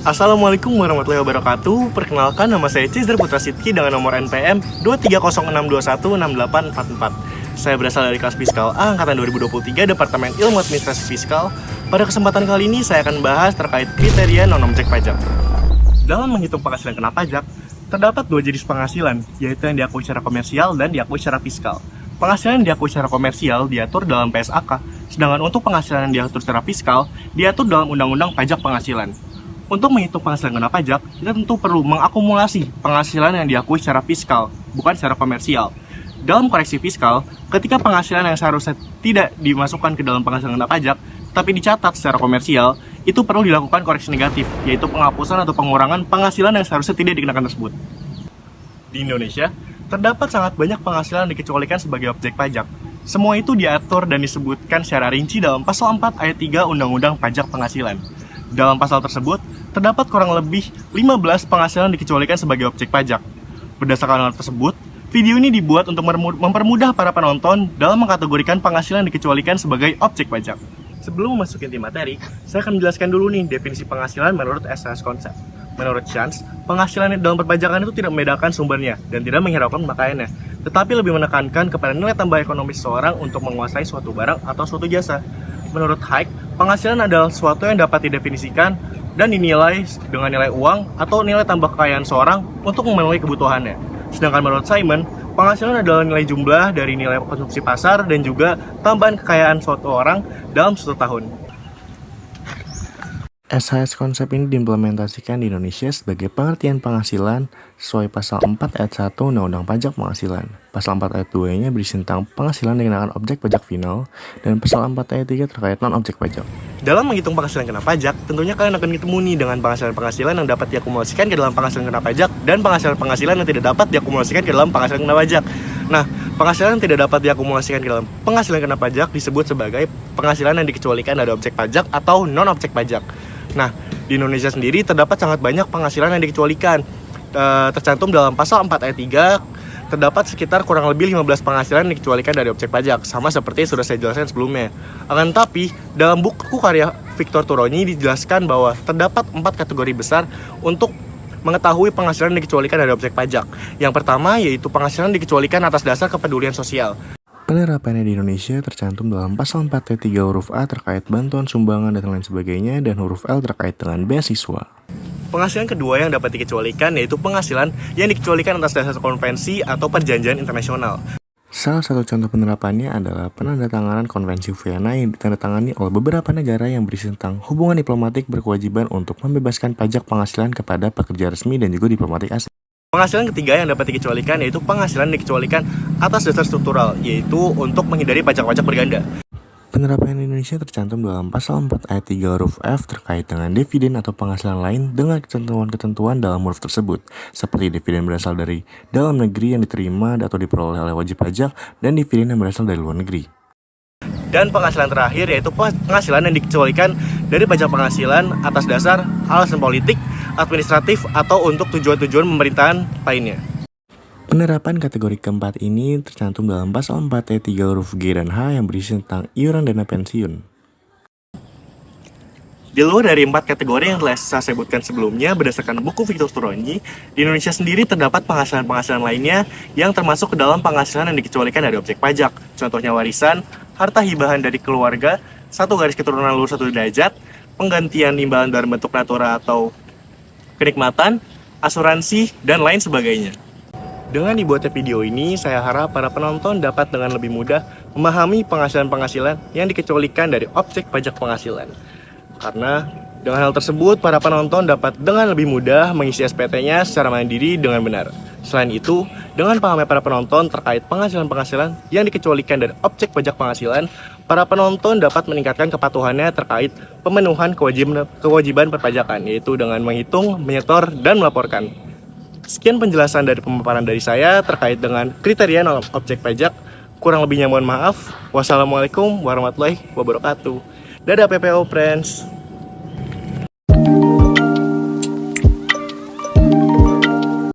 Assalamualaikum warahmatullahi wabarakatuh. Perkenalkan, nama saya Cizar Putra Sidki dengan nomor NPM 23061216844. Saya berasal dari kelas Fiskal A angkatan 2023 Departemen Ilmu Administrasi Fiskal. Pada kesempatan kali ini saya akan bahas terkait kriteria non-objek pajak. Dalam menghitung penghasilan kena pajak, terdapat dua jenis penghasilan, yaitu yang diakui secara komersial dan diakui secara fiskal. Penghasilan yang diakui secara komersial diatur dalam PSAK, sedangkan untuk penghasilan yang diatur secara fiskal diatur dalam Undang-Undang Pajak Penghasilan. Untuk menghitung penghasilan kena pajak, kita tentu perlu mengakumulasi penghasilan yang diakui secara fiskal, bukan secara komersial. Dalam koreksi fiskal, ketika penghasilan yang seharusnya tidak dimasukkan ke dalam penghasilan kena pajak, tapi dicatat secara komersial, itu perlu dilakukan koreksi negatif, yaitu penghapusan atau pengurangan penghasilan yang seharusnya tidak dikenakan tersebut. Di Indonesia, terdapat sangat banyak penghasilan yang dikecualikan sebagai objek pajak. Semua itu diatur dan disebutkan secara rinci dalam Pasal 4 Ayat 3 Undang-Undang Pajak Penghasilan. Dalam pasal tersebut, terdapat kurang lebih 15 penghasilan dikecualikan sebagai objek pajak. Berdasarkan hal tersebut, video ini dibuat untuk mempermudah para penonton dalam mengkategorikan penghasilan dikecualikan sebagai objek pajak. Sebelum memasuki inti materi, saya akan menjelaskan dulu nih definisi penghasilan menurut SAS Konsep. Menurut Chance, penghasilan dalam perpajakan itu tidak membedakan sumbernya dan tidak menghiraukan pemakaiannya, tetapi lebih menekankan kepada nilai tambah ekonomi seseorang untuk menguasai suatu barang atau suatu jasa. Menurut Hayek, penghasilan adalah sesuatu yang dapat didefinisikan dan dinilai dengan nilai uang atau nilai tambah kekayaan seorang untuk memenuhi kebutuhannya. Sedangkan menurut Simon, penghasilan adalah nilai jumlah dari nilai konsumsi pasar dan juga tambahan kekayaan suatu orang dalam suatu tahun. SAS Konsep ini diimplementasikan di Indonesia sebagai pengertian penghasilan sesuai Pasal 4 Ayat 1 Undang-Undang Pajak Penghasilan. Pasal 4 Ayat 2-nya berisi tentang penghasilan dikenakan objek pajak final, dan Pasal 4 Ayat 3 terkait non-objek pajak. Dalam menghitung penghasilan kena pajak, tentunya kalian akan ketemu nih dengan penghasilan-penghasilan yang dapat diakumulasikan ke dalam penghasilan kena pajak dan penghasilan-penghasilan yang tidak dapat diakumulasikan ke dalam penghasilan kena pajak. Nah, penghasilan yang tidak dapat diakumulasikan ke dalam penghasilan kena pajak disebut sebagai penghasilan yang dikecualikan dari objek pajak atau non-objek pajak. Nah, di Indonesia sendiri terdapat sangat banyak penghasilan yang dikecualikan. Tercantum dalam Pasal 4 Ayat 3, terdapat sekitar kurang lebih 15 penghasilan yang dikecualikan dari objek pajak, sama seperti yang sudah saya jelaskan sebelumnya. Akan tetapi, dalam buku karya Victor Turoni dijelaskan bahwa terdapat 4 kategori besar untuk mengetahui penghasilan yang dikecualikan dari objek pajak. Yang pertama yaitu penghasilan yang dikecualikan atas dasar kepedulian sosial. Penerapannya di Indonesia tercantum dalam Pasal 4 Ayat 3 huruf A terkait bantuan sumbangan dan lain sebagainya, dan huruf L terkait dengan beasiswa. Penghasilan kedua yang dapat dikecualikan yaitu penghasilan yang dikecualikan atas dasar konvensi atau perjanjian internasional. Salah satu contoh penerapannya adalah penandatanganan Konvensi Vienna yang ditandatangani oleh beberapa negara yang berisi tentang hubungan diplomatik berkewajiban untuk membebaskan pajak penghasilan kepada pekerja resmi dan juga diplomatik asing. Penghasilan ketiga yang dapat dikecualikan yaitu penghasilan yang dikecualikan atas dasar struktural, yaitu untuk menghindari pajak-pajak berganda. Penerapan Indonesia tercantum dalam Pasal 4 Ayat 3 huruf F terkait dengan dividen atau penghasilan lain dengan ketentuan-ketentuan dalam huruf tersebut, seperti dividen berasal dari dalam negeri yang diterima atau diperoleh oleh wajib pajak, dan dividen yang berasal dari luar negeri. Dan penghasilan terakhir yaitu penghasilan yang dikecualikan dari pajak penghasilan atas dasar alasan politik, administratif, atau untuk tujuan-tujuan pemerintahan lainnya. Penerapan kategori keempat ini tercantum dalam Pasal 4 Ayat 3 huruf G dan H yang berisi tentang iuran dana pensiun. Di luar dari 4 kategori yang telah saya sebutkan sebelumnya, berdasarkan buku Victor Turoni, di Indonesia sendiri terdapat penghasilan-penghasilan lainnya yang termasuk ke dalam penghasilan yang dikecualikan dari objek pajak. Contohnya warisan, harta hibahan dari keluarga, satu garis keturunan lurus 1 derajat, penggantian imbalan dalam bentuk natura atau kenikmatan, asuransi, dan lain sebagainya. Dengan dibuatnya video ini, saya harap para penonton dapat dengan lebih mudah memahami penghasilan-penghasilan yang dikecualikan dari objek pajak penghasilan. Karena dengan hal tersebut, para penonton dapat dengan lebih mudah mengisi SPT-nya secara mandiri dengan benar. Selain itu, dengan pahamnya para penonton terkait penghasilan-penghasilan yang dikecualikan dari objek pajak penghasilan, para penonton dapat meningkatkan kepatuhannya terkait pemenuhan kewajiban perpajakan, yaitu dengan menghitung, menyetor, dan melaporkan. Sekian penjelasan dari pemaparan dari saya terkait dengan kriteria non-objek pajak. Kurang lebihnya mohon maaf. Wassalamualaikum warahmatullahi wabarakatuh. Dadah PPO Friends.